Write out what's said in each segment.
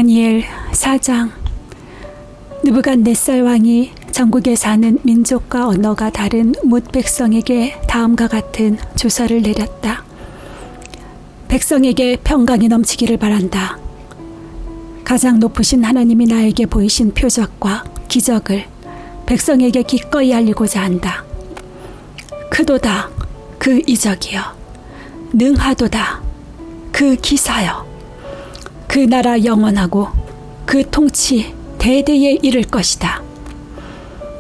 다니엘 4장. 느부갓네살 왕이 전국에 사는 민족과 언어가 다른 뭇 백성에게 다음과 같은 조서를 내렸다. 백성에게 평강이 넘치기를 바란다. 가장 높으신 하나님이 나에게 보이신 표적과 기적을 백성에게 기꺼이 알리고자 한다. 크도다 그 이적이여, 능하도다 그 기사여. 그 나라 영원하고 그 통치 대대에 이를 것이다.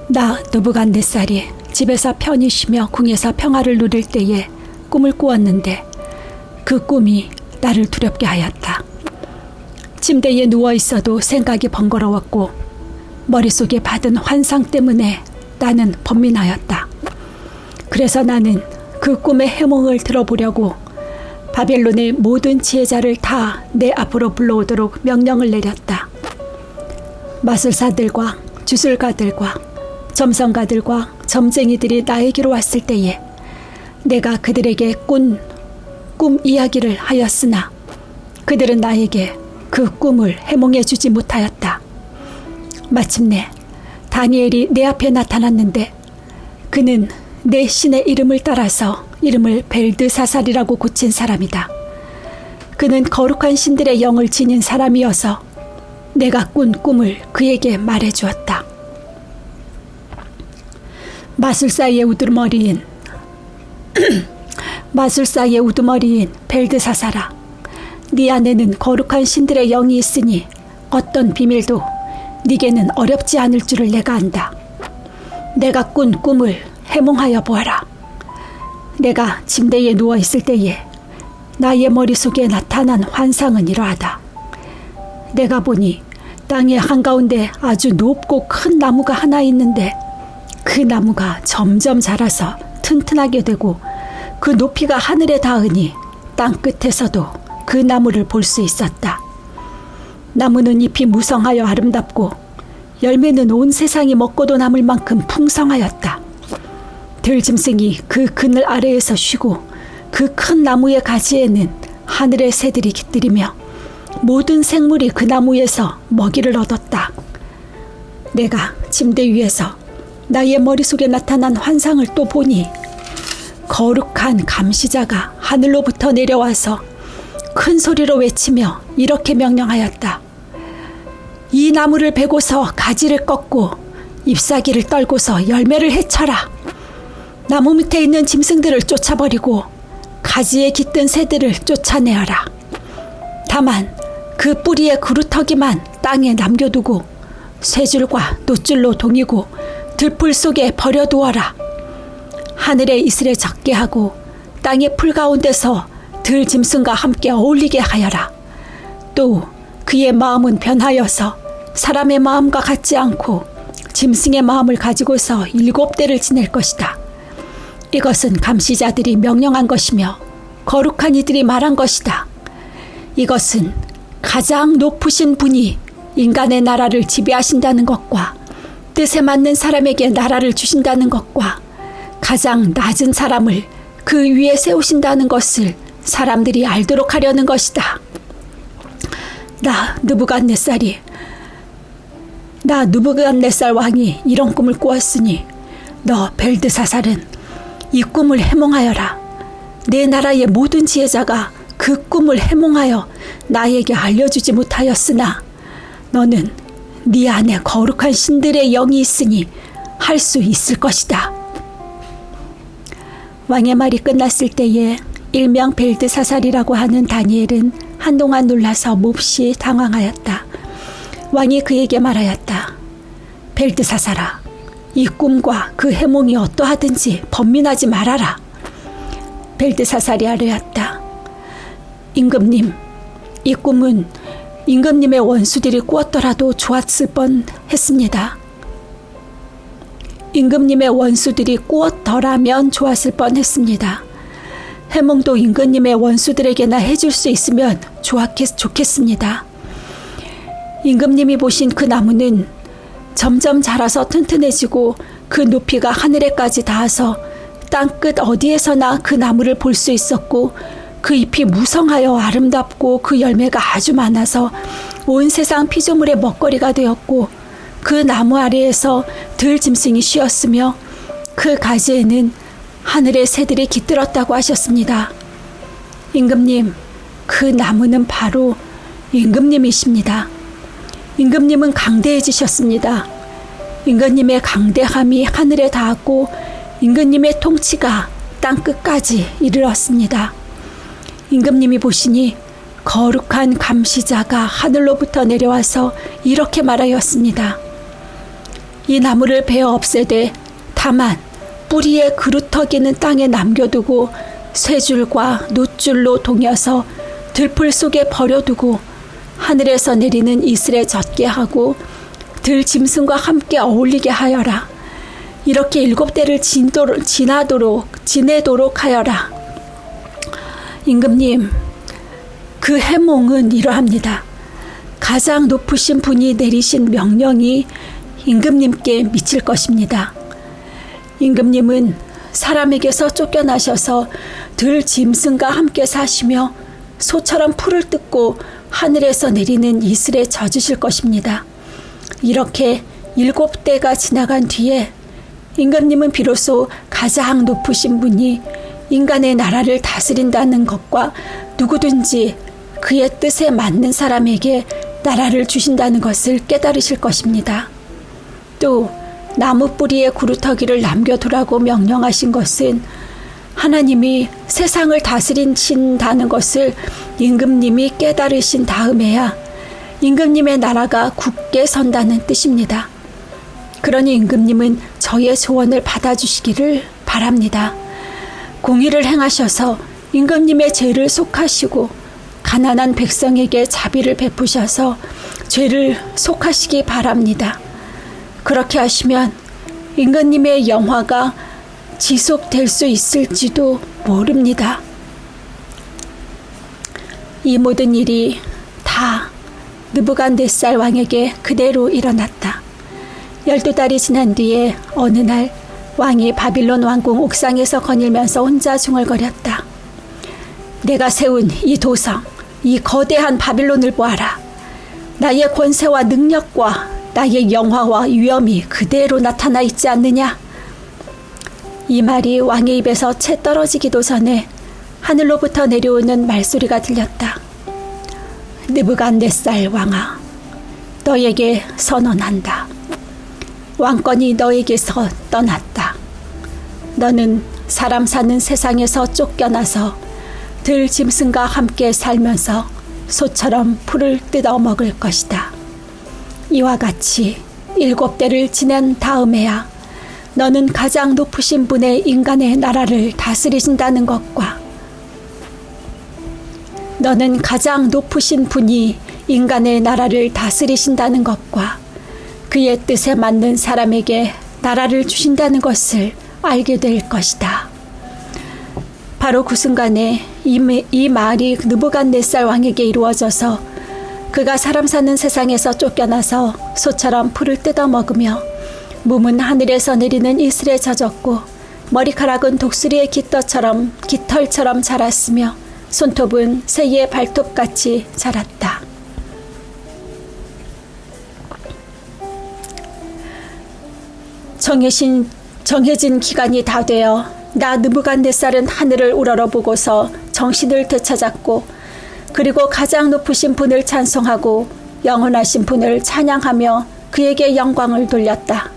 나 느부갓네살이 집에서 편히 쉬며 궁에서 평화를 누릴 때에 꿈을 꾸었는데 그 꿈이 나를 두렵게 하였다. 침대에 누워 있어도 생각이 번거로웠고 머릿속에 받은 환상 때문에 나는 번민하였다. 그래서 나는 그 꿈의 해몽을 들어보려고 바벨론의 모든 지혜자를 다 내 앞으로 불러오도록 명령을 내렸다. 마술사들과 주술가들과 점성가들과 점쟁이들이 나에게로 왔을 때에 내가 그들에게 꿈 이야기를 하였으나 그들은 나에게 그 꿈을 해몽해 주지 못하였다. 마침내 다니엘이 내 앞에 나타났는데 그는 내 신의 이름을 따라서 이름을 벨드사살이라고 고친 사람이다. 그는 거룩한 신들의 영을 지닌 사람이어서 내가 꾼 꿈을 그에게 말해주었다. 마술사의 우두머리인 벨드사살아, 네 안에는 거룩한 신들의 영이 있으니 어떤 비밀도 네게는 어렵지 않을 줄을 내가 안다. 내가 꾼 꿈을 해몽하여 보아라. 내가 침대에 누워 있을 때에 나의 머릿속에 나타난 환상은 이러하다. 내가 보니 땅의 한가운데 아주 높고 큰 나무가 하나 있는데 그 나무가 점점 자라서 튼튼하게 되고 그 높이가 하늘에 닿으니 땅 끝에서도 그 나무를 볼 수 있었다. 나무는 잎이 무성하여 아름답고 열매는 온 세상이 먹고도 남을 만큼 풍성하였다. 들짐승이 그 그늘 아래에서 쉬고 그 큰 나무의 가지에는 하늘의 새들이 깃들이며 모든 생물이 그 나무에서 먹이를 얻었다. 내가 침대 위에서 나의 머릿속에 나타난 환상을 또 보니 거룩한 감시자가 하늘로부터 내려와서 큰 소리로 외치며 이렇게 명령하였다. 이 나무를 베고서 가지를 꺾고 잎사귀를 떨고서 열매를 해쳐라. 나무 밑에 있는 짐승들을 쫓아버리고 가지에 깃든 새들을 쫓아내어라. 다만 그 뿌리의 그루터기만 땅에 남겨두고 쇠줄과 놋줄로 동이고 들풀 속에 버려두어라. 하늘의 이슬에 젖게 하고 땅의 풀 가운데서 들짐승과 함께 어울리게 하여라. 또 그의 마음은 변하여서 사람의 마음과 같지 않고 짐승의 마음을 가지고서 7대를 지낼 것이다. 이것은 감시자들이 명령한 것이며 거룩한 이들이 말한 것이다. 이것은 가장 높으신 분이 인간의 나라를 지배하신다는 것과 뜻에 맞는 사람에게 나라를 주신다는 것과 가장 낮은 사람을 그 위에 세우신다는 것을 사람들이 알도록 하려는 것이다. 나 느부갓네살 왕이 이런 꿈을 꾸었으니 너 벨드사살은 이 꿈을 해몽하여라. 내 나라의 모든 지혜자가 그 꿈을 해몽하여 나에게 알려주지 못하였으나 너는 네 안에 거룩한 신들의 영이 있으니 할 수 있을 것이다. 왕의 말이 끝났을 때에 일명 벨드사살이라고 하는 다니엘은 한동안 놀라서 몹시 당황하였다. 왕이 그에게 말하였다. 벨드사살아, 이 꿈과 그 해몽이 어떠하든지 번민하지 말아라. 벨드사살이 아뢰었다. 임금님, 이 꿈은 임금님의 원수들이 꾸었더라도 좋았을 뻔했습니다. 임금님의 원수들이 꾸었더라면 좋았을 뻔했습니다. 해몽도 임금님의 원수들에게나 해줄 수 있으면 좋겠습니다. 임금님이 보신 그 나무는 점점 자라서 튼튼해지고 그 높이가 하늘에까지 닿아서 땅끝 어디에서나 그 나무를 볼 수 있었고 그 잎이 무성하여 아름답고 그 열매가 아주 많아서 온 세상 피조물의 먹거리가 되었고 그 나무 아래에서 들짐승이 쉬었으며 그 가지에는 하늘의 새들이 깃들었다고 하셨습니다. 임금님, 그 나무는 바로 임금님이십니다. 임금님은 강대해지셨습니다. 임금님의 강대함이 하늘에 닿았고 임금님의 통치가 땅끝까지 이르렀습니다. 임금님이 보시니 거룩한 감시자가 하늘로부터 내려와서 이렇게 말하였습니다. 이 나무를 베어 없애되 다만 뿌리에 그루터기는 땅에 남겨두고 쇠줄과 놋줄로 동여서 들풀 속에 버려두고 하늘에서 내리는 이슬에 젖게 하고 들짐승과 함께 어울리게 하여라. 이렇게 7대를 지내도록 하여라. 임금님, 그 해몽은 이러합니다. 가장 높으신 분이 내리신 명령이 임금님께 미칠 것입니다. 임금님은 사람에게서 쫓겨나셔서 들짐승과 함께 사시며 소처럼 풀을 뜯고 하늘에서 내리는 이슬에 젖으실 것입니다. 이렇게 7대가 지나간 뒤에 임금님은 비로소 가장 높으신 분이 인간의 나라를 다스린다는 것과 누구든지 그의 뜻에 맞는 사람에게 나라를 주신다는 것을 깨달으실 것입니다. 또 나무 뿌리에 구루터기를 남겨두라고 명령하신 것은 하나님이 세상을 다스리신다는 것을 임금님이 깨달으신 다음에야 임금님의 나라가 굳게 선다는 뜻입니다. 그러니 임금님은 저의 소원을 받아주시기를 바랍니다. 공의를 행하셔서 임금님의 죄를 속하시고 가난한 백성에게 자비를 베푸셔서 죄를 속하시기 바랍니다. 그렇게 하시면 임금님의 영화가 지속될 수 있을지도 모릅니다. 이 모든 일이 다 느부갓네살 왕에게 그대로 일어났다. 12달이 지난 뒤에 어느 날 왕이 바빌론 왕궁 옥상에서 거닐면서 혼자 중얼거렸다. 내가 세운 이 도성, 이 거대한 바빌론을 보아라. 나의 권세와 능력과 나의 영화와 위엄이 그대로 나타나 있지 않느냐? 이 말이 왕의 입에서 채 떨어지기도 전에 하늘로부터 내려오는 말소리가 들렸다. 느부갓네살 왕아, 너에게 선언한다. 왕권이 너에게서 떠났다. 너는 사람 사는 세상에서 쫓겨나서 들짐승과 함께 살면서 소처럼 풀을 뜯어 먹을 것이다. 이와 같이 7대를 지낸 다음에야 너는 가장 높으신 분의 인간의 나라를 다스리신다는 것과 너는 가장 높으신 분이 인간의 나라를 다스리신다는 것과 그의 뜻에 맞는 사람에게 나라를 주신다는 것을 알게 될 것이다. 바로 그 순간에 이 말이 느부갓네살 왕에게 이루어져서 그가 사람 사는 세상에서 쫓겨나서 소처럼 풀을 뜯어 먹으며 몸은 하늘에서 내리는 이슬에 젖었고 머리카락은 독수리의 깃털처럼 자랐으며 손톱은 새의 발톱같이 자랐다. 정해진 기간이 다 되어 나 느부갓네살은 하늘을 우러러보고서 정신을 되찾았고 그리고 가장 높으신 분을 찬송하고 영원하신 분을 찬양하며 그에게 영광을 돌렸다.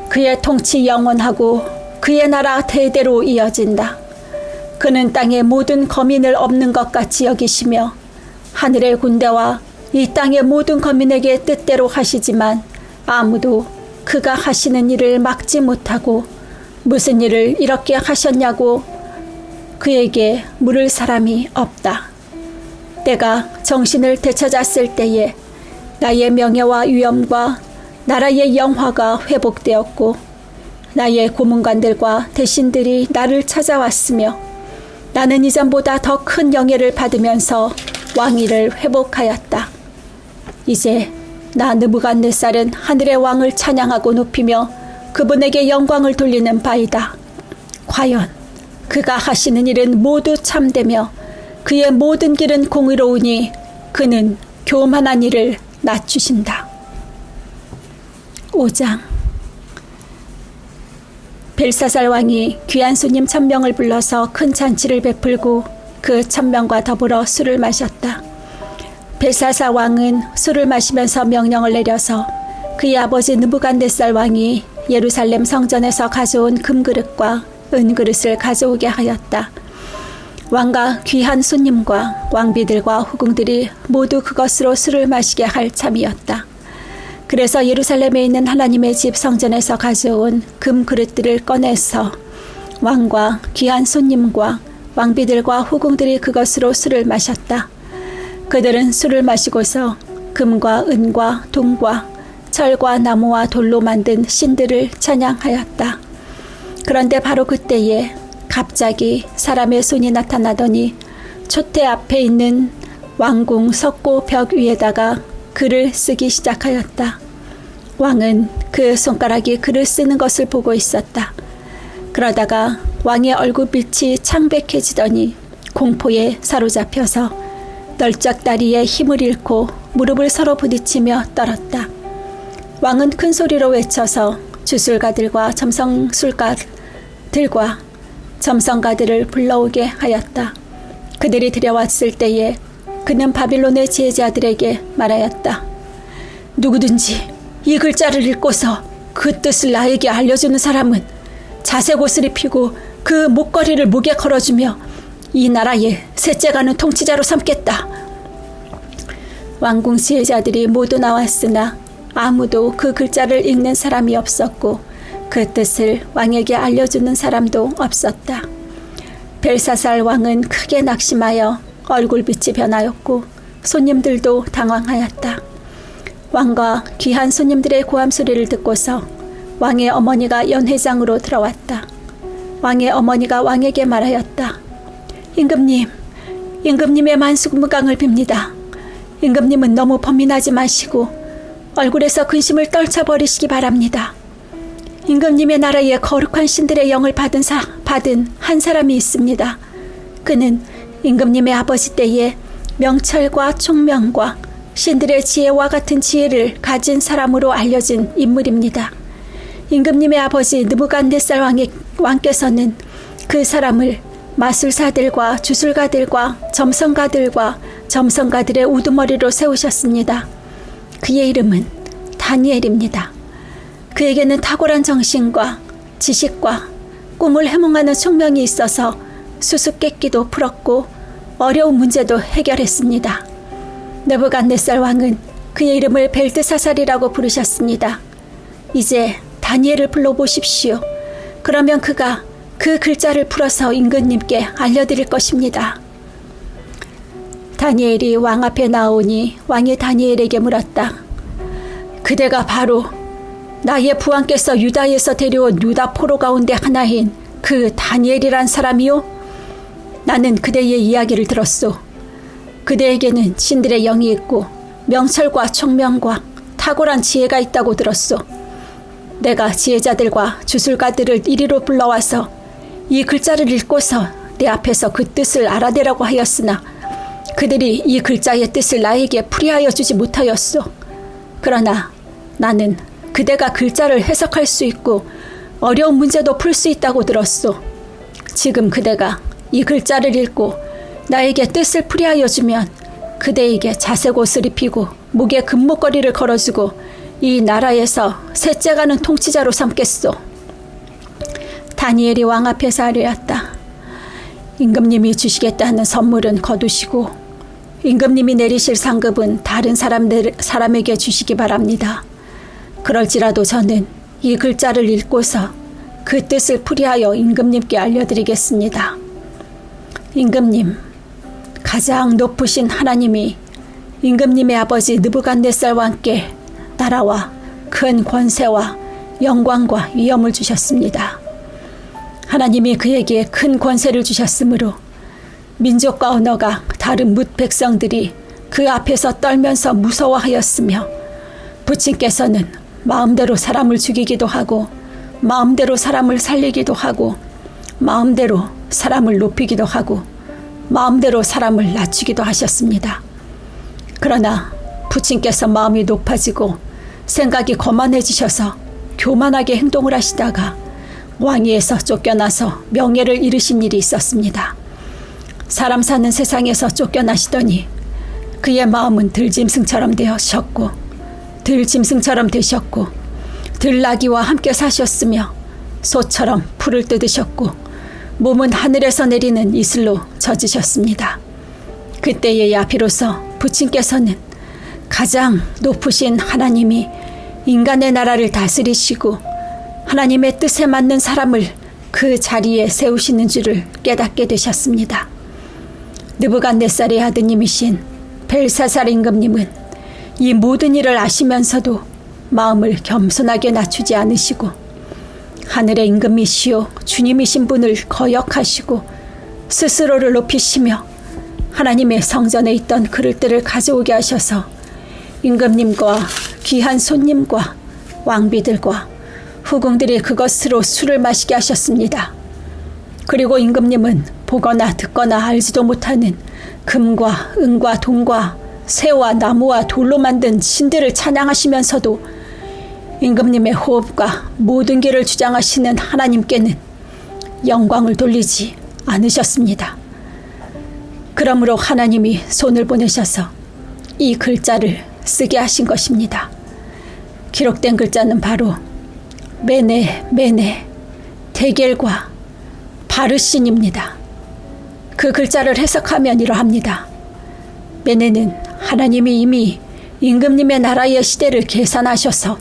그의 통치 영원하고 그의 나라 대대로 이어진다. 그는 땅의 모든 거민을 없는 것 같이 여기시며 하늘의 군대와 이 땅의 모든 거민에게 뜻대로 하시지만 아무도 그가 하시는 일을 막지 못하고 무슨 일을 이렇게 하셨냐고 그에게 물을 사람이 없다. 내가 정신을 되찾았을 때에 나의 명예와 위엄과 나라의 영화가 회복되었고 나의 고문관들과 대신들이 나를 찾아왔으며 나는 이전보다 더 큰 영예를 받으면서 왕위를 회복하였다. 이제 나 느부갓네살은 하늘의 왕을 찬양하고 높이며 그분에게 영광을 돌리는 바이다. 과연 그가 하시는 일은 모두 참되며 그의 모든 길은 공의로우니 그는 교만한 이를 낮추신다. 5장. 벨사살 왕이 귀한 손님 1000명을 불러서 큰 잔치를 베풀고 그 1000명과 더불어 술을 마셨다. 벨사살 왕은 술을 마시면서 명령을 내려서 그의 아버지 느부갓네살 왕이 예루살렘 성전에서 가져온 금그릇과 은그릇을 가져오게 하였다. 왕과 귀한 손님과 왕비들과 후궁들이 모두 그것으로 술을 마시게 할 참이었다. 그래서 예루살렘에 있는 하나님의 집 성전에서 가져온 금그릇들을 꺼내서 왕과 귀한 손님과 왕비들과 후궁들이 그것으로 술을 마셨다. 그들은 술을 마시고서 금과 은과 동과 철과 나무와 돌로 만든 신들을 찬양하였다. 그런데 바로 그때에 갑자기 사람의 손이 나타나더니 촛대 앞에 있는 왕궁 석고 벽 위에다가 글을 쓰기 시작하였다. 왕은 그 손가락이 글을 쓰는 것을 보고 있었다. 그러다가 왕의 얼굴빛이 창백해지더니 공포에 사로잡혀서 널쩍다리에 힘을 잃고 무릎을 서로 부딪히며 떨었다. 왕은 큰 소리로 외쳐서 주술가들과 점성가들을 불러오게 하였다. 그들이 들여왔을 때에 그는 바빌론의 지혜자들에게 말하였다. 누구든지 이 글자를 읽고서 그 뜻을 나에게 알려주는 사람은 자색 옷을 입히고 그 목걸이를 목에 걸어주며 이 나라의 셋째 가는 통치자로 삼겠다. 왕궁 지혜자들이 모두 나왔으나 아무도 그 글자를 읽는 사람이 없었고 그 뜻을 왕에게 알려주는 사람도 없었다. 벨사살 왕은 크게 낙심하여 얼굴빛이 변하였고 손님들도 당황하였다. 왕과 귀한 손님들의 고함 소리를 듣고서 왕의 어머니가 연회장으로 들어왔다. 왕의 어머니가 왕에게 말하였다. 임금님의 만수무강을 빕니다. 임금님은 너무 범민하지 마시고 얼굴에서 근심을 떨쳐버리시기 바랍니다. 임금님의 나라에 거룩한 신들의 영을 받은 한 사람이 있습니다. 그는 임금님의 아버지 때에 명철과 총명과 신들의 지혜와 같은 지혜를 가진 사람으로 알려진 인물입니다. 임금님의 아버지 느부갓네살 왕께서는 그 사람을 마술사들과 주술가들과 점성가들의 우두머리로 세우셨습니다. 그의 이름은 다니엘입니다. 그에게는 탁월한 정신과 지식과 꿈을 해몽하는 총명이 있어서 수수께끼도 풀었고 어려운 문제도 해결했습니다. 느부갓네살 왕은 그의 이름을 벨드사살이라고 부르셨습니다. 이제 다니엘을 불러보십시오. 그러면 그가 그 글자를 풀어서 임금님께 알려드릴 것입니다. 다니엘이 왕 앞에 나오니 왕이 다니엘에게 물었다. 그대가 바로 나의 부왕께서 유다에서 데려온 유다 포로 가운데 하나인 그 다니엘이란 사람이요? 나는 그대의 이야기를 들었소. 그대에게는 신들의 영이 있고 명철과 총명과 탁월한 지혜가 있다고 들었소. 내가 지혜자들과 주술가들을 이리로 불러와서 이 글자를 읽고서 내 앞에서 그 뜻을 알아내라고 하였으나 그들이 이 글자의 뜻을 나에게 풀이하여 주지 못하였소. 그러나 나는 그대가 글자를 해석할 수 있고 어려운 문제도 풀 수 있다고 들었소. 지금 그대가 이 글자를 읽고 나에게 뜻을 풀이하여 주면 그대에게 자색 옷을 입히고 목에 금목걸이를 걸어주고 이 나라에서 셋째 가는 통치자로 삼겠소. 다니엘이 왕 앞에서 아뢰었다. 임금님이 주시겠다는 선물은 거두시고 임금님이 내리실 상급은 다른 사람에게 주시기 바랍니다. 그럴지라도 저는 이 글자를 읽고서 그 뜻을 풀이하여 임금님께 알려드리겠습니다. 임금님, 가장 높으신 하나님이 임금님의 아버지 느부갓네살 왕께 나라와 큰 권세와 영광과 위엄을 주셨습니다. 하나님이 그에게 큰 권세를 주셨으므로 민족과 언어가 다른 뭇 백성들이 그 앞에서 떨면서 무서워하였으며 부친께서는 마음대로 사람을 죽이기도 하고 마음대로 사람을 살리기도 하고 마음대로 사람을 높이기도 하고 마음대로 사람을 낮추기도 하셨습니다. 그러나 부친께서 마음이 높아지고 생각이 거만해지셔서 교만하게 행동을 하시다가 왕위에서 쫓겨나서 명예를 잃으신 일이 있었습니다. 사람 사는 세상에서 쫓겨나시더니 그의 마음은 들짐승처럼 되셨고 들나귀와 함께 사셨으며 소처럼 풀을 뜯으셨고 몸은 하늘에서 내리는 이슬로 젖으셨습니다. 그때에야 비로소 부친께서는 가장 높으신 하나님이 인간의 나라를 다스리시고 하나님의 뜻에 맞는 사람을 그 자리에 세우시는 줄을 깨닫게 되셨습니다. 느부갓네살의 아드님이신 벨사살 임금님은 이 모든 일을 아시면서도 마음을 겸손하게 낮추지 않으시고 하늘의 임금이시오 주님이신 분을 거역하시고 스스로를 높이시며 하나님의 성전에 있던 그릇들을 가져오게 하셔서 임금님과 귀한 손님과 왕비들과 후궁들이 그것으로 술을 마시게 하셨습니다. 그리고 임금님은 보거나 듣거나 알지도 못하는 금과 은과 동과 새와 나무와 돌로 만든 신들을 찬양하시면서도 임금님의 호흡과 모든 길을 주장하시는 하나님께는 영광을 돌리지 않으셨습니다. 그러므로 하나님이 손을 보내셔서 이 글자를 쓰게 하신 것입니다. 기록된 글자는 바로 메네, 데겔과 바르신입니다. 그 글자를 해석하면 이러합니다. 메네는 하나님이 이미 임금님의 나라의 시대를 계산하셔서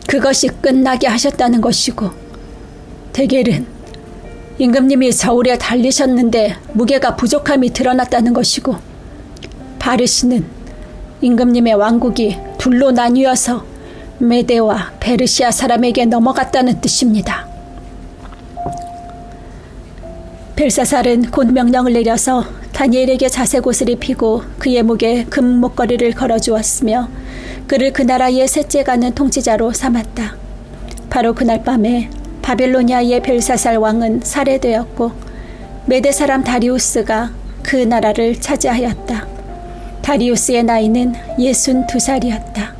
그것이 끝나게 하셨다는 것이고, 데겔은 임금님이 저울에 달리셨는데 무게가 부족함이 드러났다는 것이고, 바르신은 임금님의 왕국이 둘로 나뉘어서 메데와 페르시아 사람에게 넘어갔다는 뜻입니다. 벨사살은 곧 명령을 내려서 다니엘에게 자색 옷을 입히고 그의 목에 금 목걸이를 걸어주었으며 그를 그 나라의 셋째 가는 통치자로 삼았다. 바로 그날 밤에 바벨로니아의 벨사살 왕은 살해되었고 메데 사람 다리우스가 그 나라를 차지하였다. 다리우스의 나이는 62살이었다.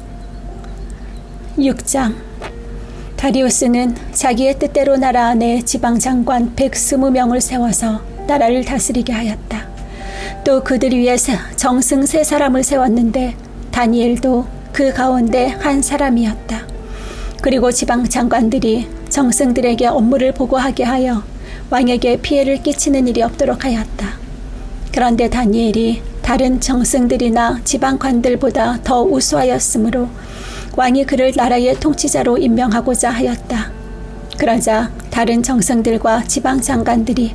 6장. 다리우스는 자기의 뜻대로 나라 안에 지방장관 120명을 세워서 나라를 다스리게 하였다. 또 그들 위에 정승 3사람을 세웠는데 다니엘도 그 가운데 한 사람이었다. 그리고 지방장관들이 정승들에게 업무를 보고하게 하여 왕에게 피해를 끼치는 일이 없도록 하였다. 그런데 다니엘이 다른 정승들이나 지방관들보다 더 우수하였으므로 왕이 그를 나라의 통치자로 임명하고자 하였다. 그러자 다른 정승들과 지방장관들이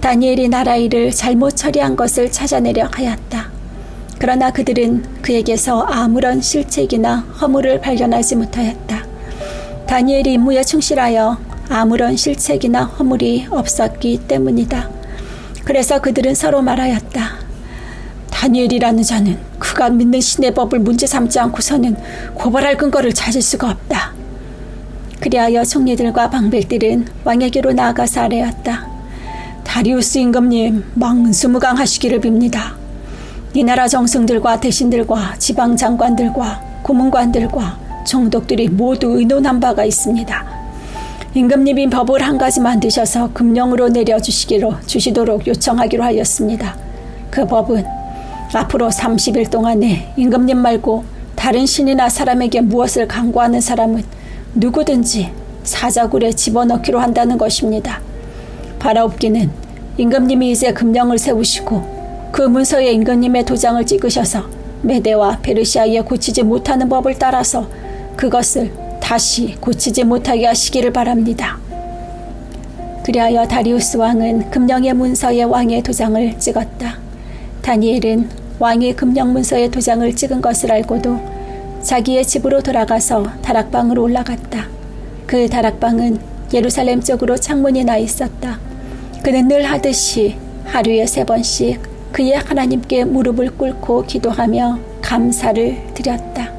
다니엘이 나라 일을 잘못 처리한 것을 찾아내려 하였다. 그러나 그들은 그에게서 아무런 실책이나 허물을 발견하지 못하였다. 다니엘이 임무에 충실하여 아무런 실책이나 허물이 없었기 때문이다. 그래서 그들은 서로 말하였다. 다니엘이라는 자는 그가 믿는 신의 법을 문제 삼지 않고서는 고발할 근거를 찾을 수가 없다. 그리하여 총리들과 방백들은 왕에게로 나아가서 아뢰었다. 다리우스 임금님, 만수무강하시기를 빕니다. 이 나라 정승들과 대신들과 지방장관들과 고문관들과 총독들이 모두 의논한 바가 있습니다. 임금님이 법을 한 가지 만드셔서 금령으로 내려주시도록 요청하기로 하였습니다. 그 법은 앞으로 30일 동안에 임금님 말고 다른 신이나 사람에게 무엇을 강구하는 사람은 누구든지 사자굴에 집어넣기로 한다는 것입니다. 바라옵기는 임금님이 이제 금령을 세우시고 그 문서에 임금님의 도장을 찍으셔서 메데와 페르시아에 고치지 못하는 법을 따라서 그것을 다시 고치지 못하게 하시기를 바랍니다. 그리하여 다리우스 왕은 금령의 문서에 왕의 도장을 찍었다. 다니엘은 왕이 금령 문서에 도장을 찍은 것을 알고도 자기의 집으로 돌아가서 다락방으로 올라갔다. 그 다락방은 예루살렘 쪽으로 창문이 나 있었다. 그는 늘 하듯이 하루에 3번씩 그의 하나님께 무릎을 꿇고 기도하며 감사를 드렸다.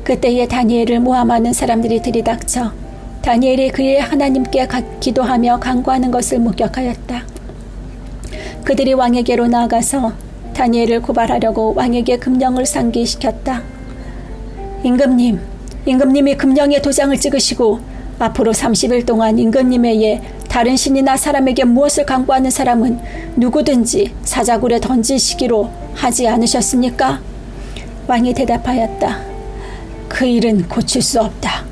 그때에 다니엘을 모함하는 사람들이 들이닥쳐 다니엘이 그의 하나님께 기도하며 간구하는 것을 목격하였다. 그들이 왕에게로 나아가서 다니엘을 고발하려고 왕에게 금령을 상기시켰다. 임금님이 금령의 도장을 찍으시고 앞으로 30일 동안 임금님 외에 다른 신이나 사람에게 무엇을 강구하는 사람은 누구든지 사자굴에 던지시기로 하지 않으셨습니까? 왕이 대답하였다. 그 일은 고칠 수 없다.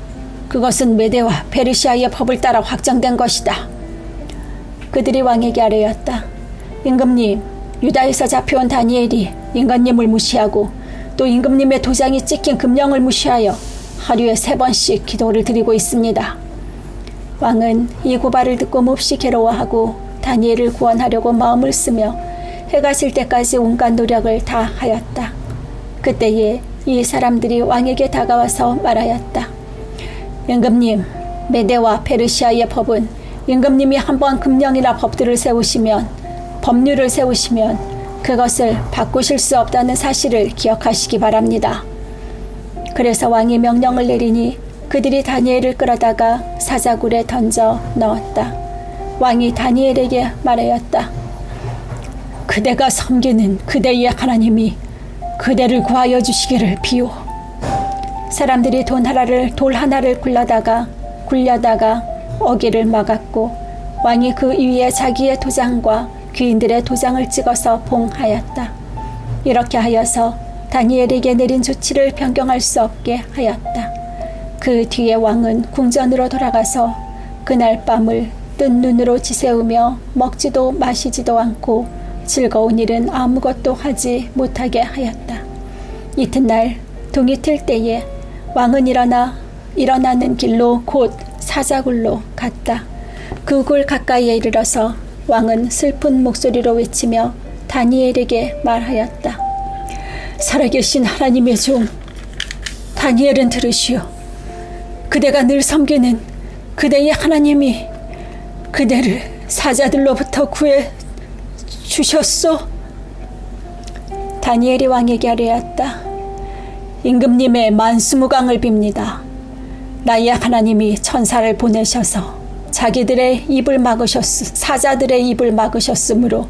그것은 메대와 페르시아의 법을 따라 확정된 것이다. 그들이 왕에게 아뢰었다. 임금님, 유다에서 잡혀온 다니엘이 임금님을 무시하고 또 임금님의 도장이 찍힌 금령을 무시하여 하루에 3번씩 기도를 드리고 있습니다. 왕은 이 고발을 듣고 몹시 괴로워하고 다니엘을 구원하려고 마음을 쓰며 해가 질 때까지 온갖 노력을 다 하였다. 그때에 이 사람들이 왕에게 다가와서 말하였다. 임금님, 메대와 페르시아의 법은 임금님이 한번 금령이나 법들을 세우시면, 법률을 세우시면 그것을 바꾸실 수 없다는 사실을 기억하시기 바랍니다. 그래서 왕이 명령을 내리니 그들이 다니엘을 끌어다가 사자굴에 던져 넣었다. 왕이 다니엘에게 말하였다. 그대가 섬기는 그대의 하나님이 그대를 구하여 주시기를 비오. 사람들이 돌 하나를 굴려다가 어기를 막았고 왕이 그 위에 자기의 도장과 귀인들의 도장을 찍어서 봉하였다. 이렇게 하여서 다니엘에게 내린 조치를 변경할 수 없게 하였다. 그 뒤에 왕은 궁전으로 돌아가서 그날 밤을 뜬 눈으로 지새우며 먹지도 마시지도 않고 즐거운 일은 아무것도 하지 못하게 하였다. 이튿날 동이 틀 때에 왕은 일어나는 길로 곧 사자굴로 갔다. 그 굴 가까이에 이르러서 왕은 슬픈 목소리로 외치며 다니엘에게 말하였다. 살아계신 하나님의 종 다니엘은 들으시오. 그대가 늘 섬기는 그대의 하나님이 그대를 사자들로부터 구해 주셨소. 다니엘이 왕에게 아뢰었다. 임금님의 만수무강을 빕니다. 나의 하나님이 천사를 보내셔서 사자들의 입을 막으셨으므로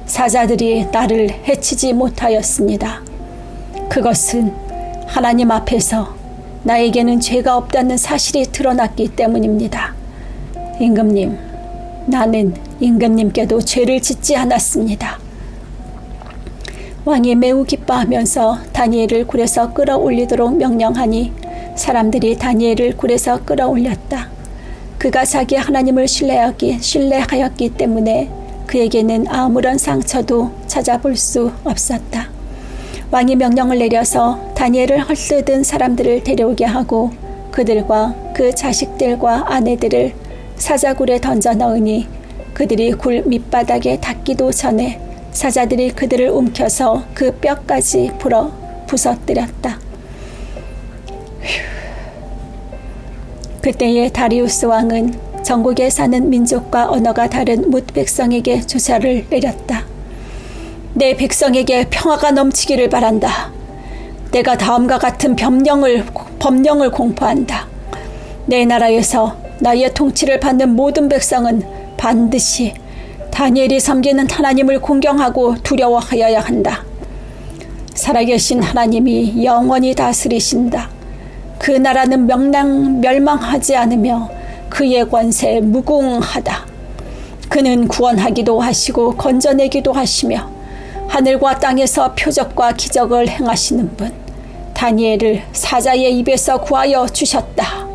사자들이 나를 해치지 못하였습니다. 그것은 하나님 앞에서 나에게는 죄가 없다는 사실이 드러났기 때문입니다. 임금님, 나는 임금님께도 죄를 짓지 않았습니다. 왕이 매우 기뻐하면서 다니엘을 굴에서 끌어올리도록 명령하니 사람들이 다니엘을 굴에서 끌어올렸다. 그가 자기 하나님을 신뢰하였기 때문에 그에게는 아무런 상처도 찾아볼 수 없었다. 왕이 명령을 내려서 다니엘을 헐뜯은 사람들을 데려오게 하고 그들과 그 자식들과 아내들을 사자굴에 던져 넣으니 그들이 굴 밑바닥에 닿기도 전에 사자들이 그들을 움켜서 그 뼈까지 부서뜨렸다. 그때에 다리우스 왕은 전국에 사는 민족과 언어가 다른 뭇 백성에게 조사를 내렸다. 내 백성에게 평화가 넘치기를 바란다. 내가 다음과 같은 법령을 공포한다. 내 나라에서 나의 통치를 받는 모든 백성은 반드시 다니엘이 섬기는 하나님을 공경하고 두려워하여야 한다. 살아계신 하나님이 영원히 다스리신다. 그 나라는 멸망하지 않으며 그의 권세 무궁하다. 그는 구원하기도 하시고 건져내기도 하시며 하늘과 땅에서 표적과 기적을 행하시는 분, 다니엘을 사자의 입에서 구하여 주셨다.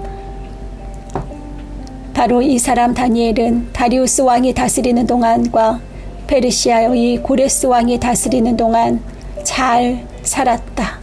바로 이 사람 다니엘은 다리우스 왕이 다스리는 동안과 페르시아의 고레스 왕이 다스리는 동안 잘 살았다.